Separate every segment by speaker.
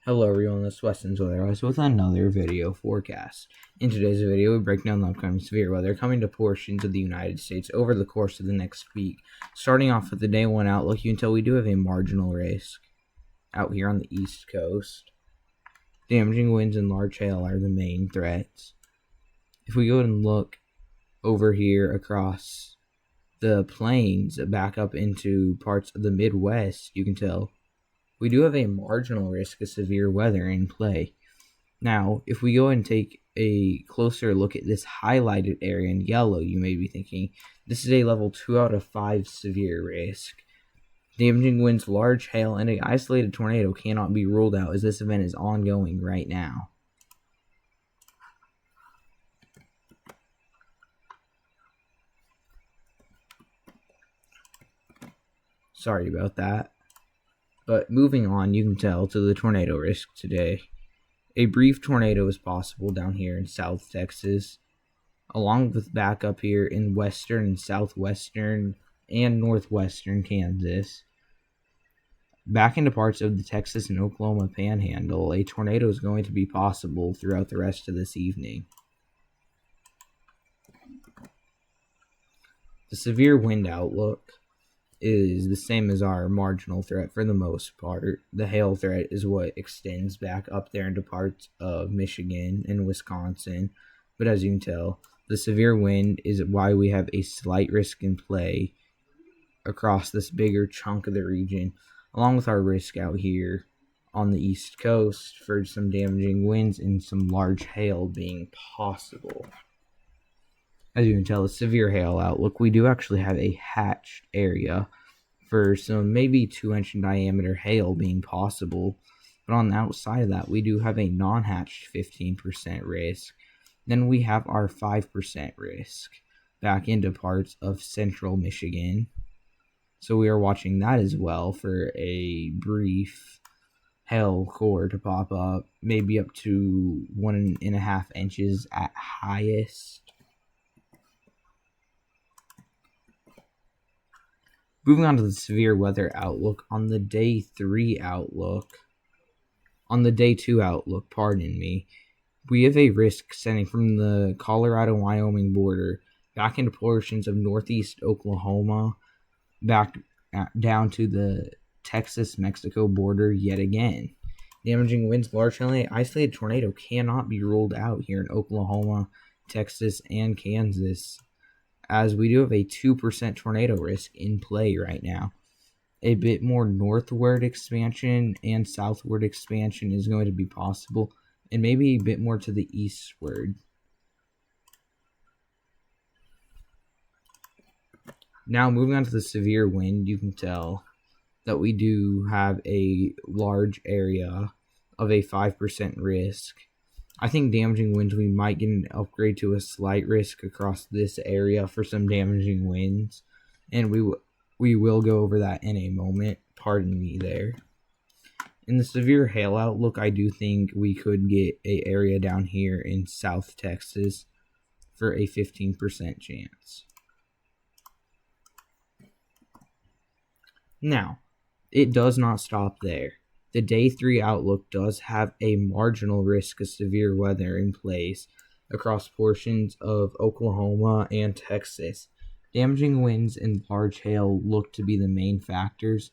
Speaker 1: Hello everyone, this is Weston's Weather with another video forecast. In today's video, we break down the upcoming severe weather coming to portions of the United States over the course of the next week. Starting off with the day one outlook, you can tell we do have a marginal risk out here on the East Coast. Damaging winds and large hail are the main threats. If we go and look over here across the plains back up into parts of the Midwest, you can tell we do have a marginal risk of severe weather in play. Now, if we go and take a closer look at this highlighted area in yellow, you may be thinking, this is a level 2 out of 5 severe risk. Damaging winds, large hail, and an isolated tornado cannot be ruled out as this event is ongoing right now. Sorry about that. But moving on, you can tell to the tornado risk today. A brief tornado is possible down here in South Texas, along with back up here in western and southwestern and northwestern Kansas. Back into parts of the Texas and Oklahoma panhandle, a tornado is going to be possible throughout the rest of this evening. The severe wind outlook is the same as our marginal threat for the most part. The hail threat is what extends back up there into parts of Michigan and Wisconsin. But as you can tell, the severe wind is why we have a slight risk in play across this bigger chunk of the region, along with our risk out here on the East Coast for some damaging winds and some large hail being possible. As you can tell, the severe hail outlook, we do actually have a hatched area for some maybe 2-inch in diameter hail being possible. But on the outside of that, we do have a non-hatched 15% risk. Then we have our 5% risk back into parts of central Michigan. So we are watching that as well for a brief hail core to pop up, maybe up to 1.5 inches at highest. Moving on to the severe weather outlook on the day 2 outlook, we have a risk extending from the Colorado-Wyoming border back into portions of northeast Oklahoma, back down to the Texas-Mexico border yet again. Damaging winds, large hail, and isolated tornado cannot be ruled out here in Oklahoma, Texas, and Kansas, as we do have a 2% tornado risk in play right now. A bit more northward expansion and southward expansion is going to be possible, and maybe a bit more to the eastward. Now, moving on to the severe wind, you can tell that we do have a large area of a 5% risk. I think damaging winds, we might get an upgrade to a slight risk across this area for some damaging winds. And we will go over that in a moment. Pardon me there. In the severe hail outlook, I do think we could get an area down here in South Texas for a 15% chance. Now, it does not stop there. The day 3 outlook does have a marginal risk of severe weather in place across portions of Oklahoma and Texas. Damaging winds and large hail look to be the main factors,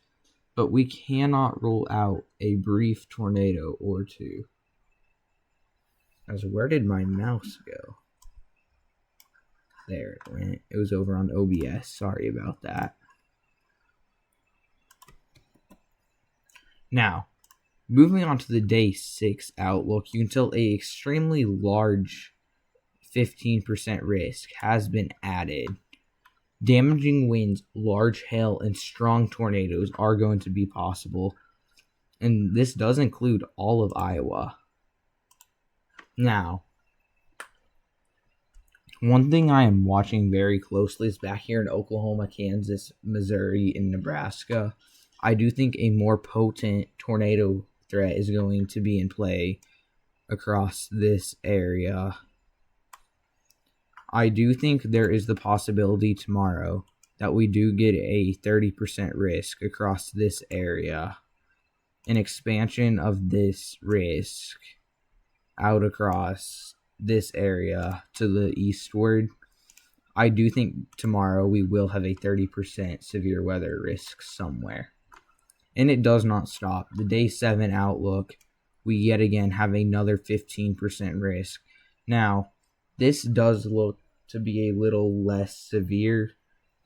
Speaker 1: but we cannot rule out a brief tornado or two. As where did my mouse go? There it went. It was over on OBS. Sorry about that. Now, moving on to the day 6 outlook, you can tell a extremely large 15% risk has been added. Damaging winds, large hail, and strong tornadoes are going to be possible, and this does include all of Iowa. Now, one thing I am watching very closely is back here in Oklahoma, Kansas, Missouri, and Nebraska. I do think a more potent tornado threat is going to be in play across this area. I do think there is the possibility tomorrow that we do get a 30% risk across this area. an expansion of this risk out across this area to the eastward, I do think tomorrow we will have a 30% severe weather risk somewhere. And it does not stop. The day 7 outlook, we yet again have another 15% risk. Now, this does look to be a little less severe,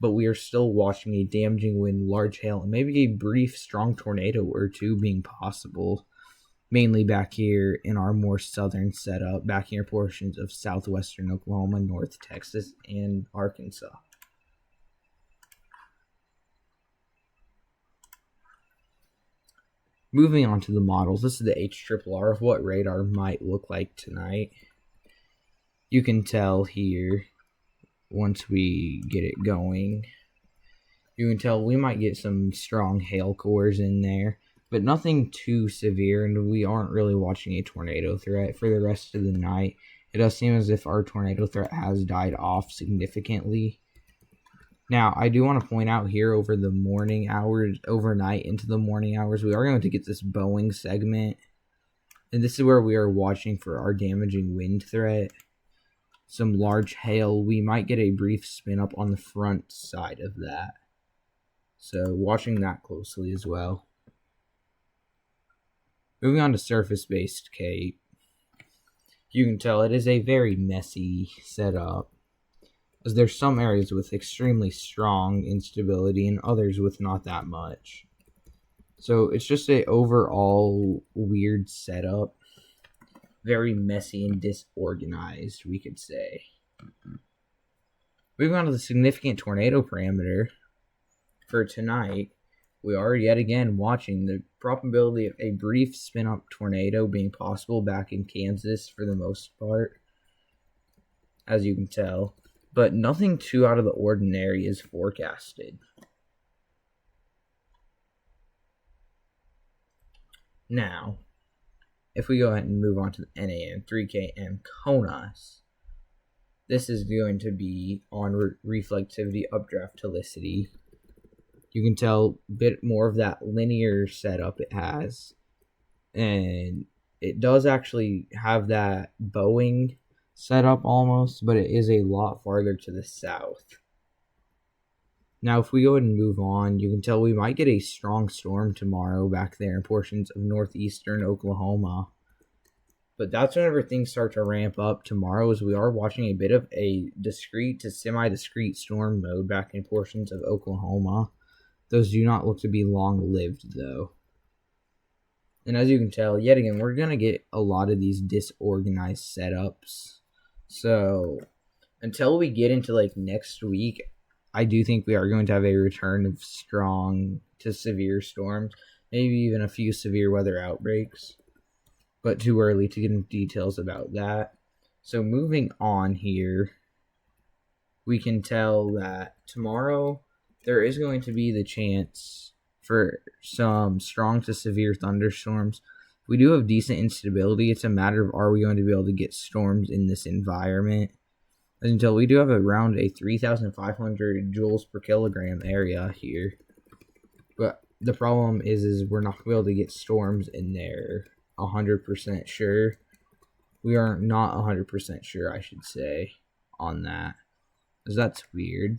Speaker 1: but we are still watching a damaging wind, large hail, and maybe a brief strong tornado or two being possible, mainly back here in our more southern setup, back here portions of southwestern Oklahoma, North Texas, and Arkansas. Moving on to the models, this is the HRRR of what radar might look like tonight. You can tell here, once we get it going, you can tell we might get some strong hail cores in there, but nothing too severe, and we aren't really watching a tornado threat for the rest of the night. It does seem as if our tornado threat has died off significantly. Now, I do want to point out here over the morning hours, overnight into the morning hours, we are going to get this Boeing segment. And this is where we are watching for our damaging wind threat. Some large hail. We might get a brief spin up on the front side of that. So, watching that closely as well. Moving on to surface-based Cape. You can tell it is a very messy setup, as there's some areas with extremely strong instability and others with not that much. So it's just a overall weird setup. Very messy and disorganized, we could say. Moving on to the significant tornado parameter for tonight, we are yet again watching the probability of a brief spin-up tornado being possible back in Kansas for the most part, as you can tell. But nothing too out of the ordinary is forecasted. Now, if we go ahead and move on to the NAM 3KM CONUS, this is going to be on reflectivity, updraft, helicity. You can tell a bit more of that linear setup it has. And it does actually have that Boeing setup almost, but it is a lot farther to the south. Now, if we go ahead and move on, you can tell we might get a strong storm tomorrow back there in portions of northeastern Oklahoma. But that's whenever things start to ramp up tomorrow, as we are watching a bit of a discrete to semi-discrete storm mode back in portions of Oklahoma. Those do not look to be long-lived, though. And as you can tell, yet again, we're going to get a lot of these disorganized setups. So, until we get into, next week, I do think we are going to have a return of strong to severe storms. Maybe even a few severe weather outbreaks. But too early to get into details about that. So, moving on here, we can tell that tomorrow there is going to be the chance for some strong to severe thunderstorms. We do have decent instability. It's a matter of, are we going to be able to get storms in this environment? Until we do have around a 3,500 joules per kilogram area here. But the problem is we're not going to be able to get storms in there 100% sure. We are not 100% sure, I should say, on that. Because that's weird.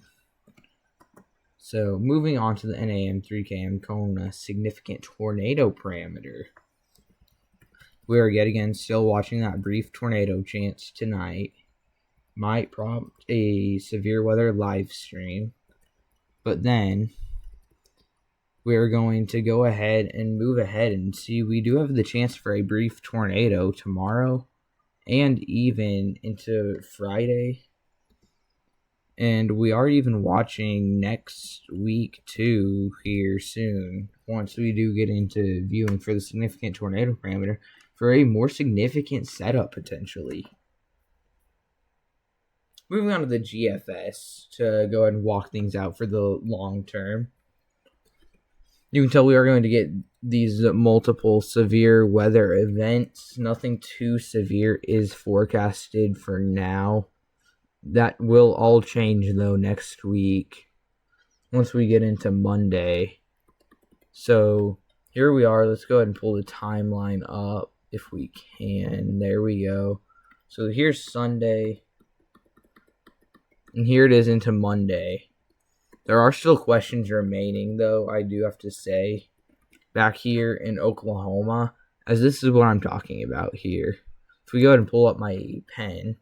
Speaker 1: So, moving on to the NAM 3KM CONUS significant tornado parameter. We are yet again still watching that brief tornado chance tonight. Might prompt a severe weather live stream. But then, we are going to go ahead and move ahead and see. We do have the chance for a brief tornado tomorrow and even into Friday. And we are even watching next week, too, here soon, once we do get into viewing for the significant tornado parameter, for a more significant setup, potentially. Moving on to the GFS, to go ahead and walk things out for the long term. You can tell we are going to get these multiple severe weather events. Nothing too severe is forecasted for now. That will all change, though, next week, once we get into Monday. So, Here we are. Let's go ahead and pull the timeline up if we can. There we go. So here's Sunday, and here it is into Monday. There are still questions remaining, though, I do have to say, back here in Oklahoma, as this is what I'm talking about here. If we go ahead and pull up my pen,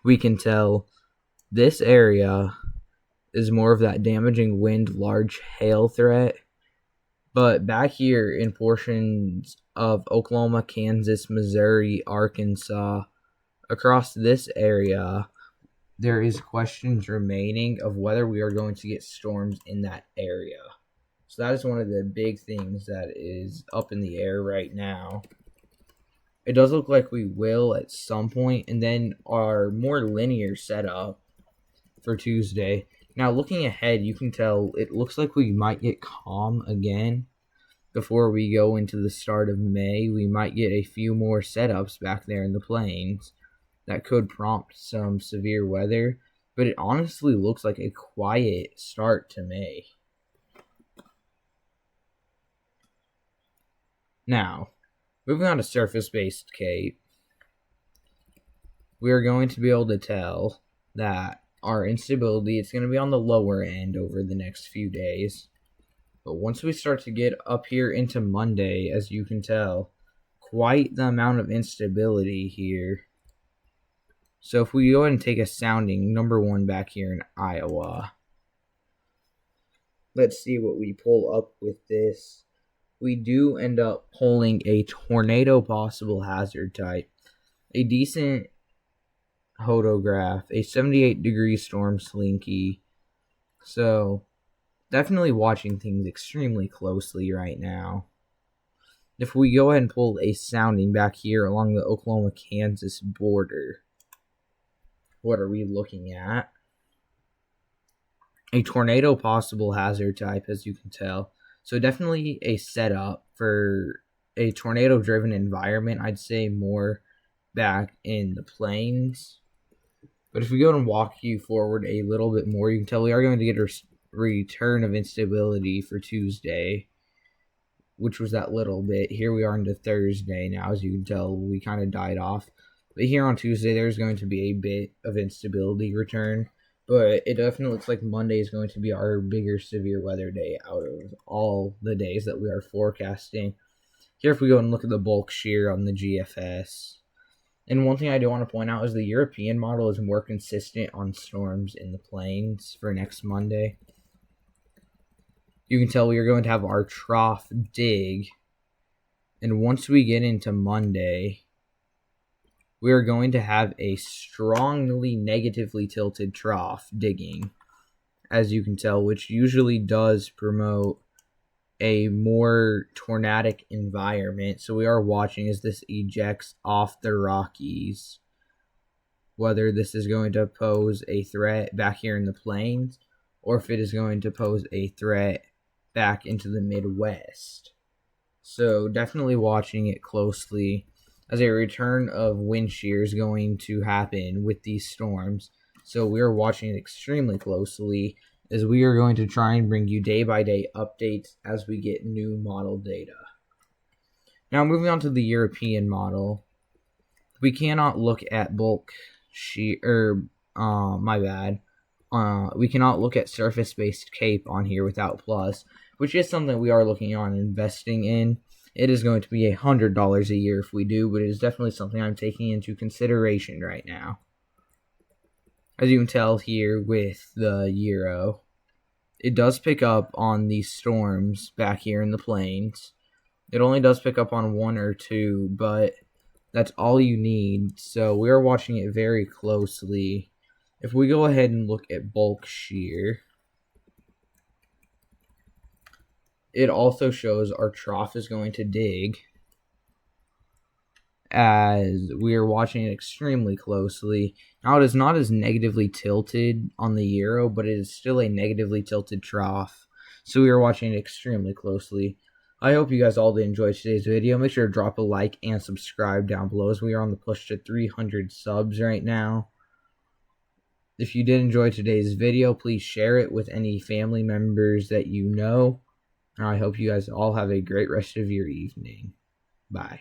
Speaker 1: we can tell this area is more of that damaging wind, large hail threat. But back here in portions of Oklahoma, Kansas, Missouri, Arkansas, across this area, there is questions remaining of whether we are going to get storms in that area. So that is one of the big things that is up in the air right now. It does look like we will at some point, and then our more linear setup for Tuesday. Now, looking ahead, you can tell it looks like we might get calm again before we go into the start of May. We might get a few more setups back there in the plains that could prompt some severe weather, but it honestly looks like a quiet start to May. Now, moving on to surface-based CAPE, we are going to be able to tell that our instability is going to be on the lower end over the next few days. But once we start to get up here into Monday, as you can tell, quite the amount of instability here. So if we go ahead and take a sounding, number 1 back here in Iowa. Let's see what we pull up with this. We do end up pulling a tornado possible hazard type. A decent hodograph, a 78-degree storm slinky. So definitely watching things extremely closely right now. If we go ahead and pull a sounding back here along the Oklahoma-Kansas border, what are we looking at? A tornado possible hazard type, as you can tell. So definitely a setup for a tornado-driven environment. I'd say more back in the plains. But if we go and walk you forward a little bit more, you can tell we are going to get a return of instability for Tuesday, which was that little bit. Here we are into Thursday now. As you can tell, we kind of died off. But here on Tuesday, there's going to be a bit of instability return. But it definitely looks like Monday is going to be our bigger severe weather day out of all the days that we are forecasting. Here, if we go and look at the bulk shear on the GFS. And one thing I do want to point out is the European model is more consistent on storms in the plains for next Monday. You can tell we are going to have our trough dig. And once we get into Monday, we are going to have a strongly negatively tilted trough digging, as you can tell, which usually does promote a more tornadic environment. So we are watching as this ejects off the Rockies, whether this is going to pose a threat back here in the plains, or if it is going to pose a threat back into the Midwest. So definitely watching it closely, as a return of wind shear is going to happen with these storms. So we are watching it extremely closely, as we are going to try and bring you day-by-day updates as we get new model data. Now, moving on to the European model, we cannot look at bulk shear, we cannot look at surface-based CAPE on here without plus, which is something we are looking on investing in. It is going to be $100 a year if we do, but it is definitely something I'm taking into consideration right now. As you can tell here with the Euro, it does pick up on these storms back here in the plains. It only does pick up on 1 or 2, but that's all you need. So we are watching it very closely. If we go ahead and look at bulk shear, it also shows our trough is going to dig, as we are watching it extremely closely. Now, it is not as negatively tilted on the Euro, but it is still a negatively tilted trough. So we are watching it extremely closely. I hope you guys all did enjoy today's video. Make sure to drop a like and subscribe down below, as we are on the push to 300 subs right now. If you did enjoy today's video, please share it with any family members that you know. I hope you guys all have a great rest of your evening. Bye.